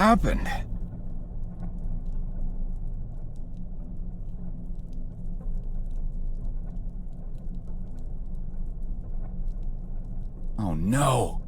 happened? Oh no!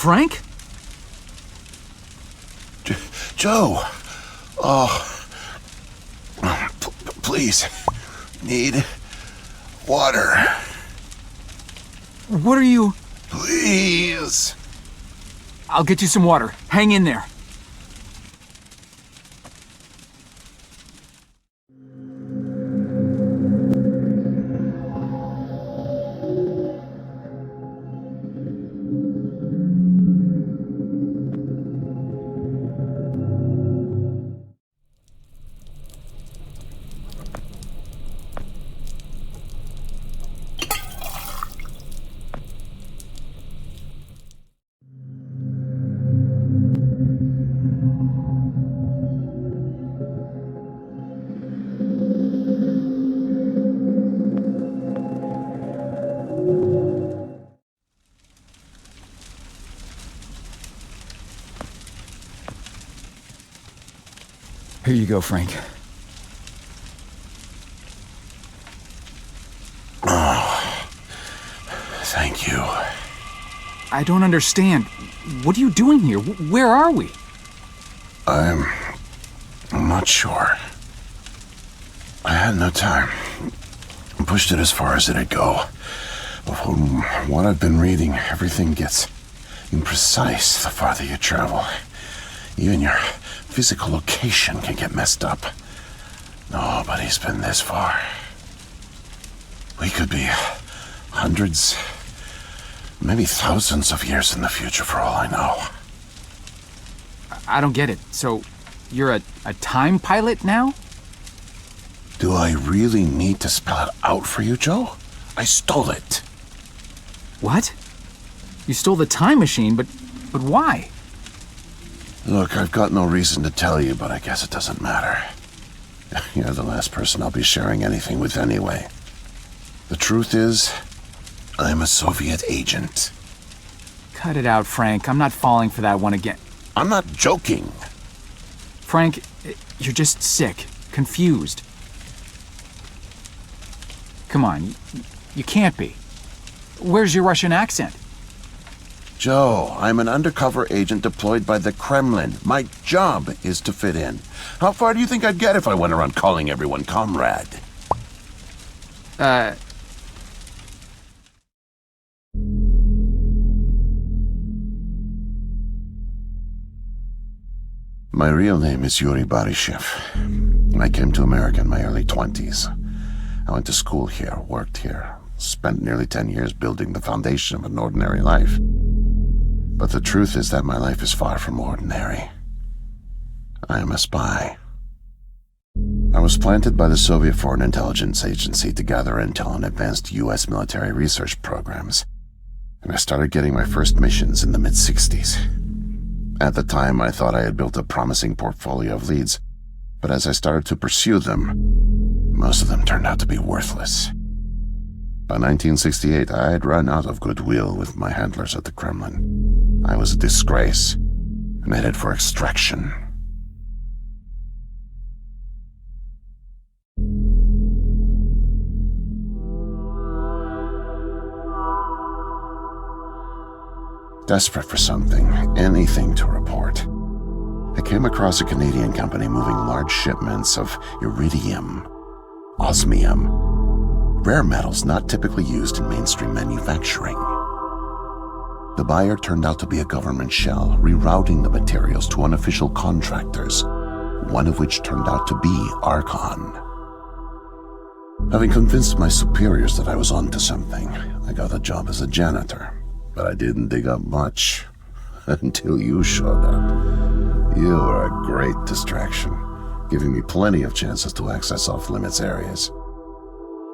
Frank? Joe! Oh. Please. Need water. What are you... Please. I'll get you some water. Hang in there. Here you go, Frank. Oh, thank you. I don't understand. What are you doing here? Where are we? I'm not sure. I had no time. I pushed it as far as it'd go. From what I've been reading, everything gets imprecise the farther you travel. Even your physical location can get messed up. Nobody's been this far. We could be hundreds, maybe thousands of years in the future for all I know. I don't get it. So, you're a time pilot now? Do I really need to spell it out for you, Joe? I stole it. What? You stole the time machine, but why? Look, I've got no reason to tell you, but I guess it doesn't matter. You're the last person I'll be sharing anything with anyway. The truth is, I'm a Soviet agent. Cut it out, Frank. I'm not falling for that one again. I'm not joking. Frank, you're just sick, confused. Come on, you can't be. Where's your Russian accent? Joe, I'm an undercover agent deployed by the Kremlin. My job is to fit in. How far do you think I'd get if I went around calling everyone comrade? My real name is Yuri Barishev. I came to America in my early 20s. I went to school here, worked here, spent nearly 10 years building the foundation of an ordinary life. But the truth is that my life is far from ordinary. I am a spy. I was planted by the Soviet Foreign Intelligence Agency to gather intel on advanced U.S. military research programs, and I started getting my first missions in the mid-60s. At the time, I thought I had built a promising portfolio of leads, but as I started to pursue them, most of them turned out to be worthless. By 1968, I had run out of goodwill with my handlers at the Kremlin. I was a disgrace and headed for extraction. Desperate for something, anything to report, I came across a Canadian company moving large shipments of iridium, osmium, rare metals not typically used in mainstream manufacturing. The buyer turned out to be a government shell, rerouting the materials to unofficial contractors, one of which turned out to be Archon. Having convinced my superiors that I was onto something, I got a job as a janitor, but I didn't dig up much until you showed up. You were a great distraction, giving me plenty of chances to access off-limits areas.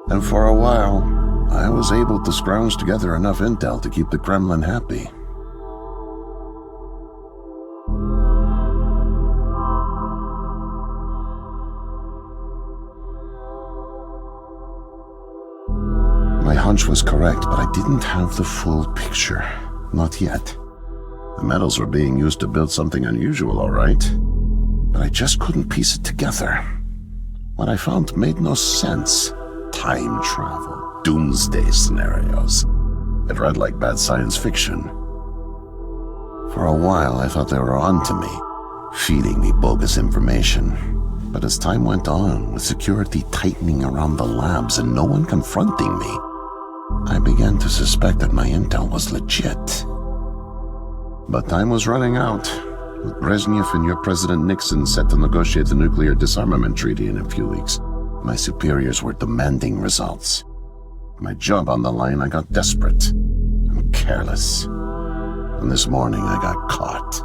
And for a while, I was able to scrounge together enough intel to keep the Kremlin happy. My hunch was correct, but I didn't have the full picture. Not yet. The metals were being used to build something unusual, all right. But I just couldn't piece it together. What I found made no sense. Time travel, doomsday scenarios. It read like bad science fiction. For a while, I thought they were on to me, feeding me bogus information. But as time went on, with security tightening around the labs and no one confronting me, I began to suspect that my intel was legit. But time was running out, with Brezhnev and your President Nixon set to negotiate the nuclear disarmament treaty in a few weeks. My superiors were demanding results. My job on the line, I got desperate and careless. And this morning I got caught.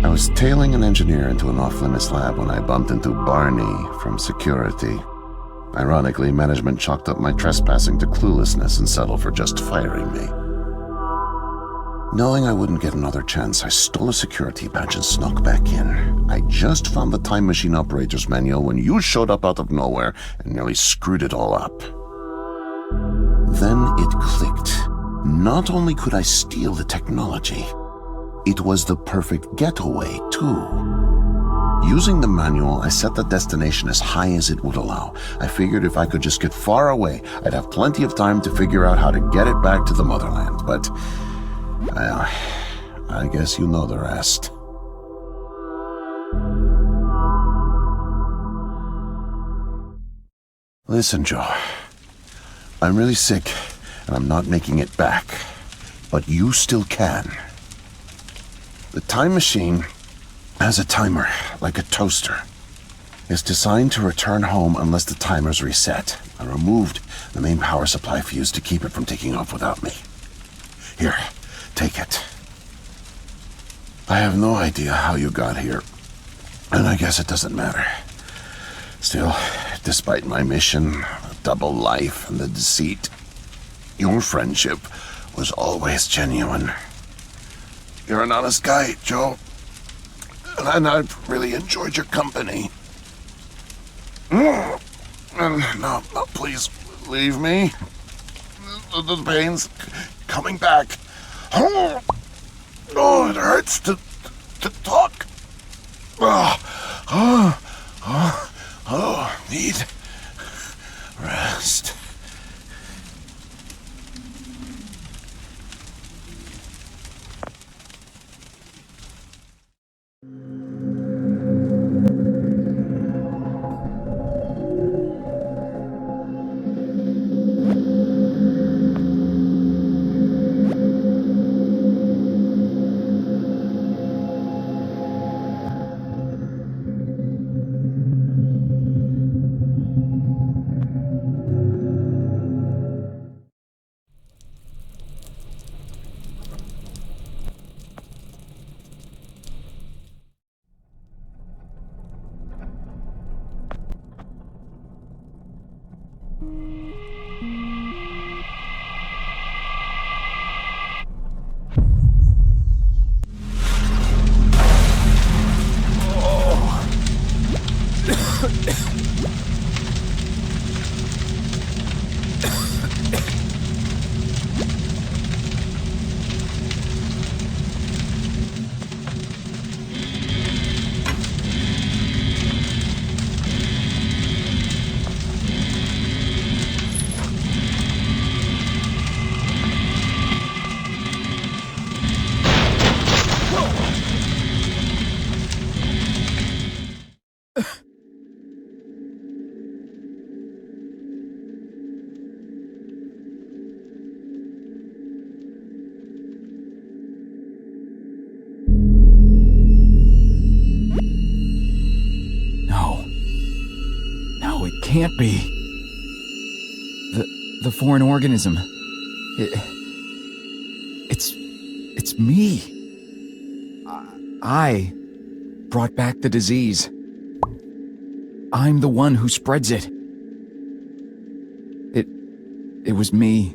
I was tailing an engineer into an off-limits lab when I bumped into Barney from security. Ironically, management chalked up my trespassing to cluelessness and settled for just firing me. Knowing I wouldn't get another chance, I stole a security badge and snuck back in. I just found the time machine operator's manual when you showed up out of nowhere and nearly screwed it all up. Then it clicked. Not only could I steal the technology, it was the perfect getaway, too. Using the manual, I set the destination as high as it would allow. I figured if I could just get far away, I'd have plenty of time to figure out how to get it back to the motherland. But, well, I guess you know the rest. Listen, Joe. I'm really sick, and I'm not making it back. But you still can. The time machine has a timer, like a toaster. It's designed to return home unless the timer's reset. I removed the main power supply fuse to keep it from taking off without me. Here, take it. I have no idea how you got here, and I guess it doesn't matter. Still, despite my mission, the double life, and the deceit, your friendship was always genuine. You're an honest guy, Joe. And I've really enjoyed your company. And now, please, leave me. The pain's coming back. Oh, it hurts to talk. Need rest. Can't be. The foreign organism. It's me. I brought back the disease. I'm the one who spreads it. It was me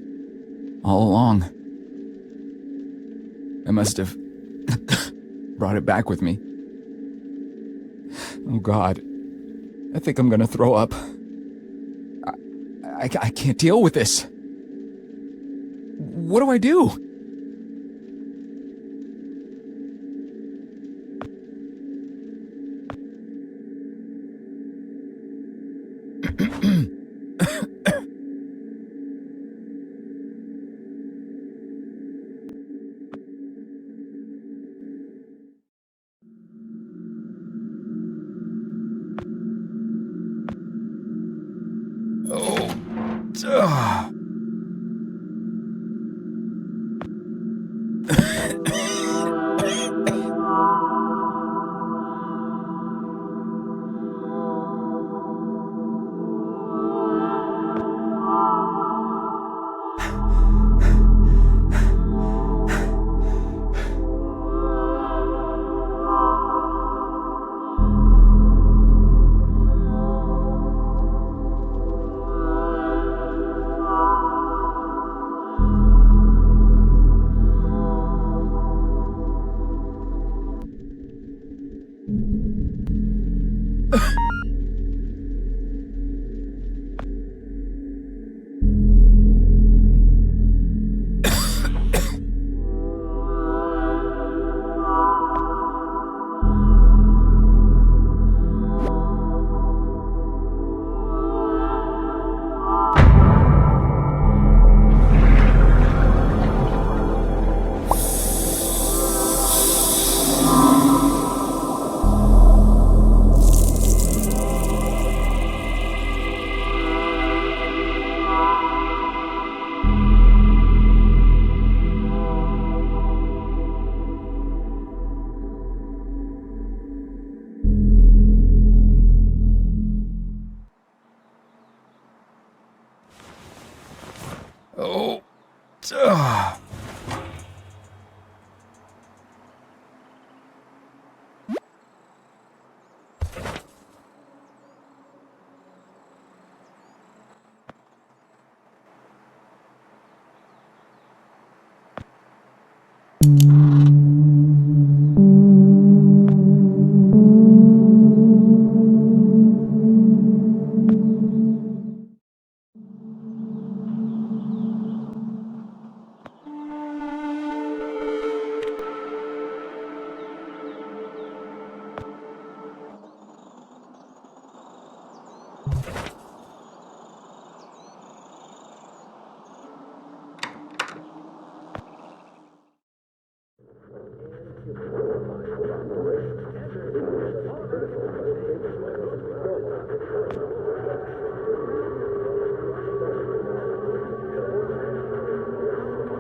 all along. I must have brought it back with me. Oh God, I think I'm gonna throw up. I can't deal with this. What do I do? Oh.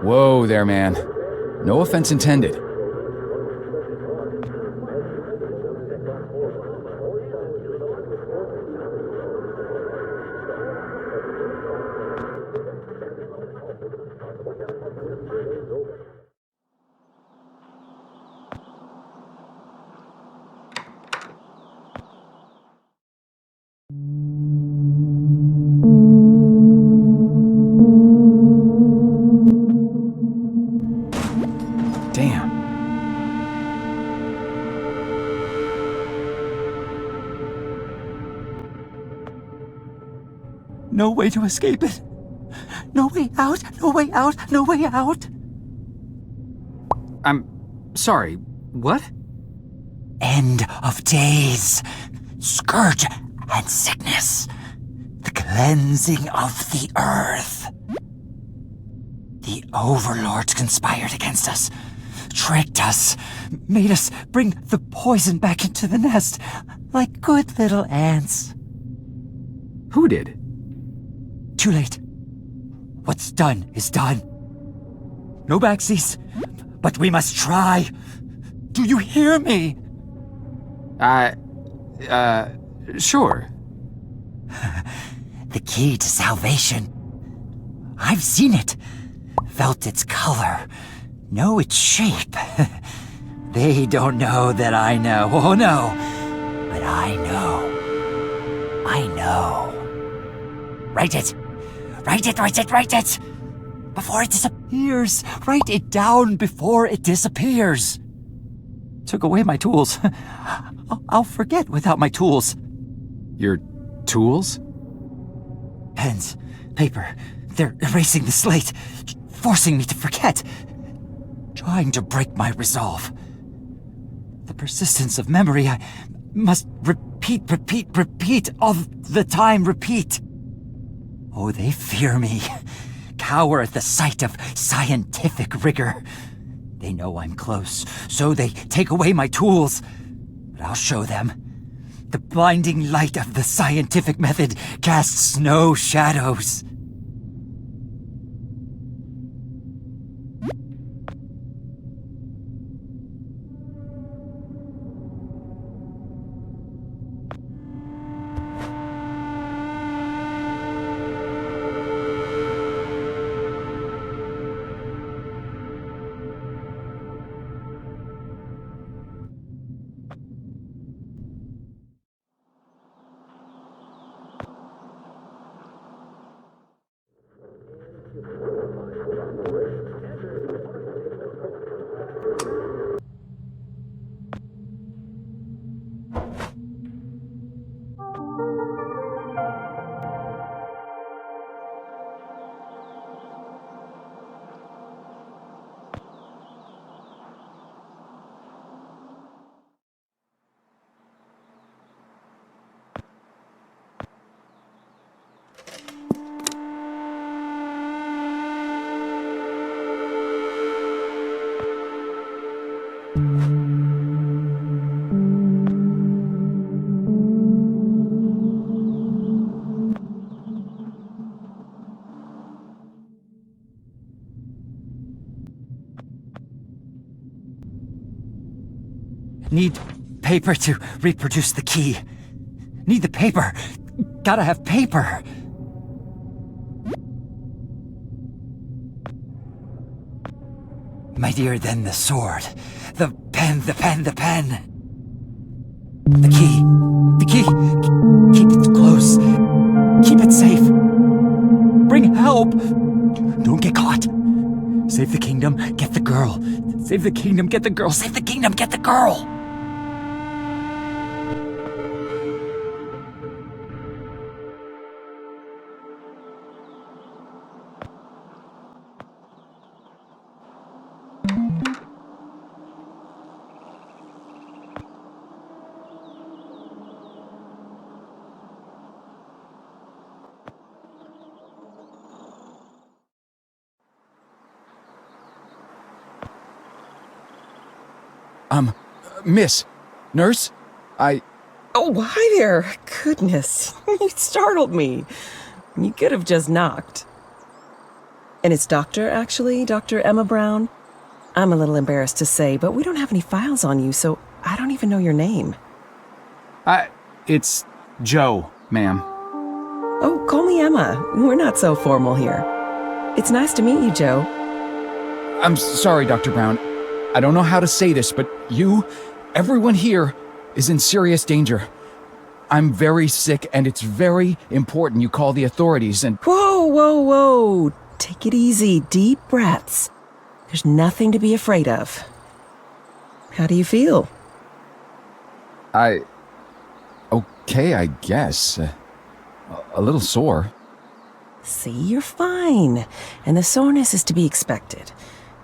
Whoa there, man. No offense intended. Damn. No way to escape it. No way out, no way out, no way out. I'm sorry, what? End of days. Scourge and sickness. The cleansing of the earth. The overlords conspired against us. Tricked us. Made us bring the poison back into the nest. Like good little ants. Who did? Too late. What's done is done. No backsies, but we must try. Do you hear me? Sure. The key to salvation. I've seen it. Felt its color. Know its shape. They don't know that I know. Oh no. But I know. I know. Write it. Write it, write it, write it! Before it disappears. Write it down before it disappears. Took away my tools. I'll forget without my tools. Your tools? Pens, paper, they're erasing the slate, forcing me to forget. Trying to break my resolve. The persistence of memory, I must repeat, all the time repeat. Oh, they fear me, cower at the sight of scientific rigor. They know I'm close, so they take away my tools. But I'll show them. The blinding light of the scientific method casts no shadows. Need paper to reproduce the key. Need the paper. Gotta have paper. Mightier than the sword. The pen, the pen, the pen. The key. The key. Keep it close. Keep it safe. Bring help. Don't get caught. Save the kingdom, get the girl. Save the kingdom, get the girl. Save the kingdom, get the girl. Miss, nurse, Oh, hi there. Goodness, you startled me. You could have just knocked. And it's Dr. Emma Brown? I'm a little embarrassed to say, but we don't have any files on you, so I don't even know your name. it's Joe, ma'am. Oh, call me Emma. We're not so formal here. It's nice to meet you, Joe. I'm sorry, Dr. Brown. I don't know how to say this, but everyone here is in serious danger. I'm very sick, and it's very important you call the authorities and... Whoa. Take it easy. Deep breaths. There's nothing to be afraid of. How do you feel? Okay, I guess. A little sore. See, you're fine. And the soreness is to be expected.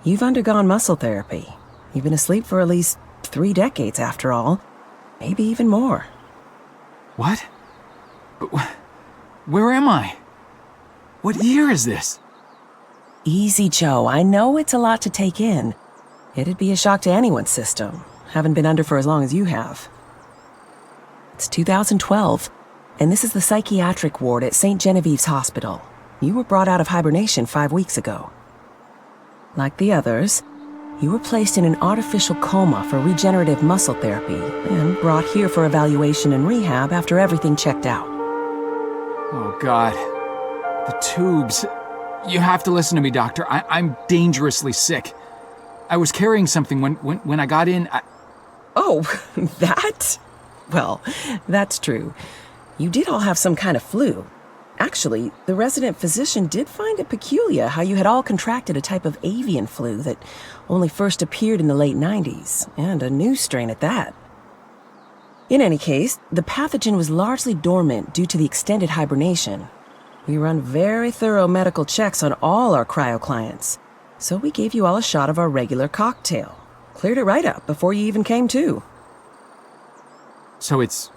You've undergone muscle therapy. You've been asleep for at least 3 decades, after all. Maybe even more. What? But where am I? What year is this? Easy, Joe. I know it's a lot to take in. It'd be a shock to anyone's system. Haven't been under for as long as you have. It's 2012, and this is the psychiatric ward at St. Genevieve's Hospital. You were brought out of hibernation 5 weeks ago. Like the others, you were placed in an artificial coma for regenerative muscle therapy and brought here for evaluation and rehab after everything checked out. Oh, God. The tubes. You have to listen to me, doctor. I'm dangerously sick. I was carrying something when I got in. Oh, that? Well, that's true. You did all have some kind of flu. Actually, the resident physician did find it peculiar how you had all contracted a type of avian flu that only first appeared in the late 90s, and a new strain at that. In any case, the pathogen was largely dormant due to the extended hibernation. We run very thorough medical checks on all our cryo clients, so we gave you all a shot of our regular cocktail. Cleared it right up before you even came to. So it's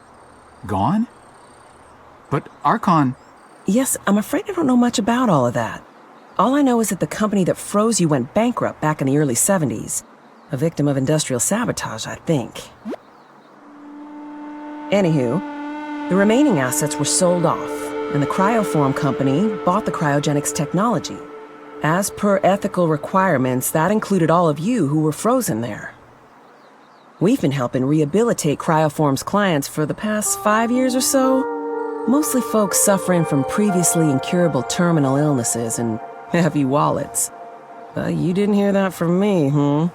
gone? But Archon... Yes, I'm afraid I don't know much about all of that. All I know is that the company that froze you went bankrupt back in the early 70s. A victim of industrial sabotage, I think. Anywho, the remaining assets were sold off, and the Cryoform company bought the cryogenics technology. As per ethical requirements, that included all of you who were frozen there. We've been helping rehabilitate Cryoform's clients for the past 5 years or so. Mostly folks suffering from previously incurable terminal illnesses and heavy wallets. But you didn't hear that from me,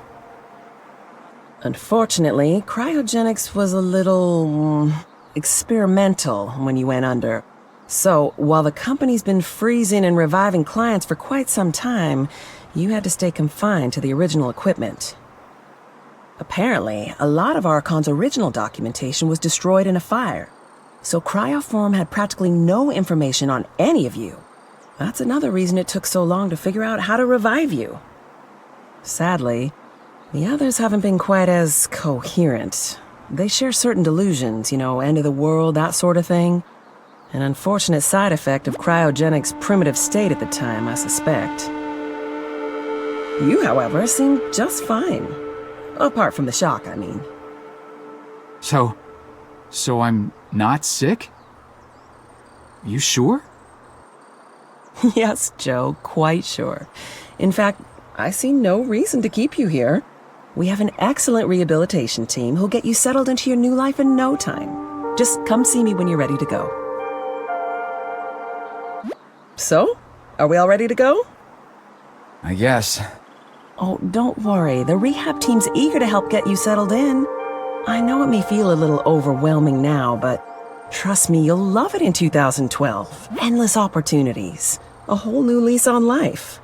Unfortunately, cryogenics was a little experimental when you went under. So, while the company's been freezing and reviving clients for quite some time, you had to stay confined to the original equipment. Apparently, a lot of Archon's original documentation was destroyed in a fire. So Cryoform had practically no information on any of you. That's another reason it took so long to figure out how to revive you. Sadly, the others haven't been quite as coherent. They share certain delusions, end of the world, that sort of thing. An unfortunate side effect of cryogenics' primitive state at the time, I suspect. You, however, seem just fine. Apart from the shock, I mean. So I'm not sick? You sure? Yes, Joe, quite sure. In fact, I see no reason to keep you here. We have an excellent rehabilitation team who'll get you settled into your new life in no time. Just come see me when you're ready to go. So, are we all ready to go? I guess. Oh, don't worry. The rehab team's eager to help get you settled in. I know it may feel a little overwhelming now, but trust me, you'll love it in 2012. Endless opportunities. A whole new lease on life.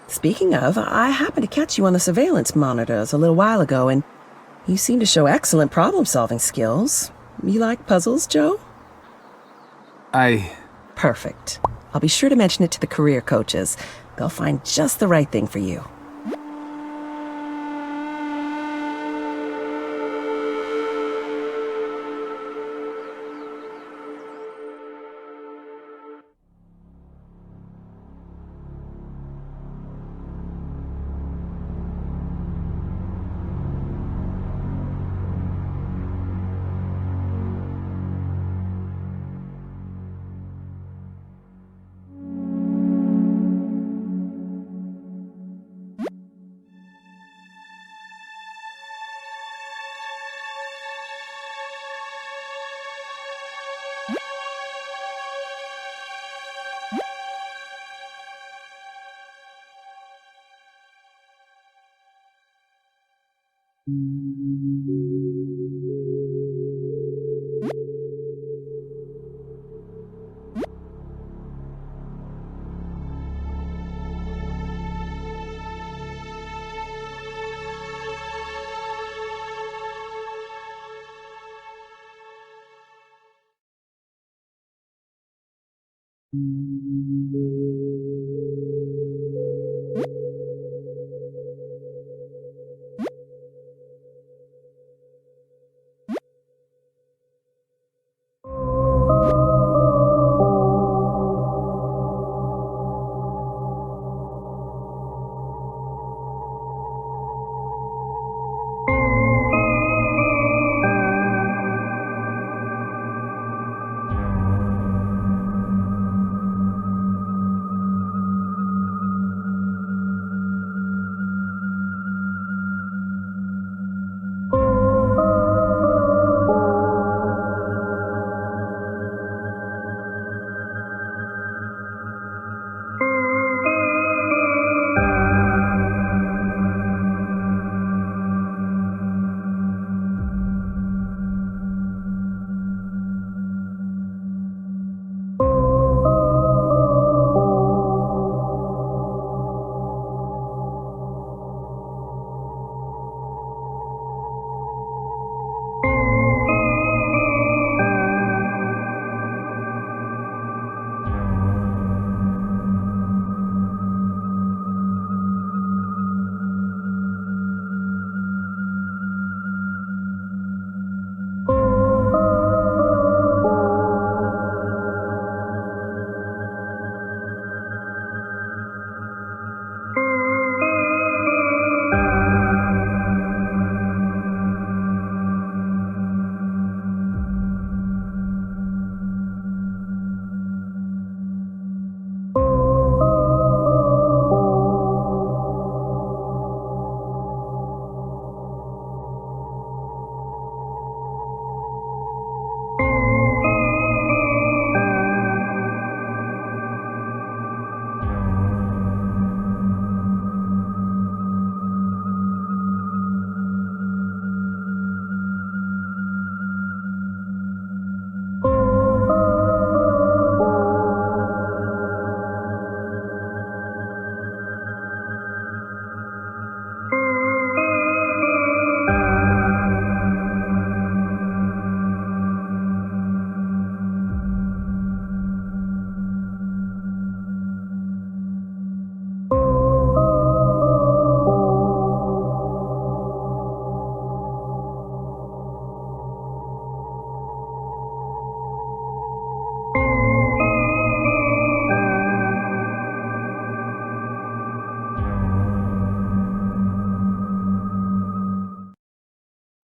Speaking of, I happened to catch you on the surveillance monitors a little while ago, and you seem to show excellent problem-solving skills. You like puzzles, Joe? Perfect. I'll be sure to mention it to the career coaches. They'll find just the right thing for you.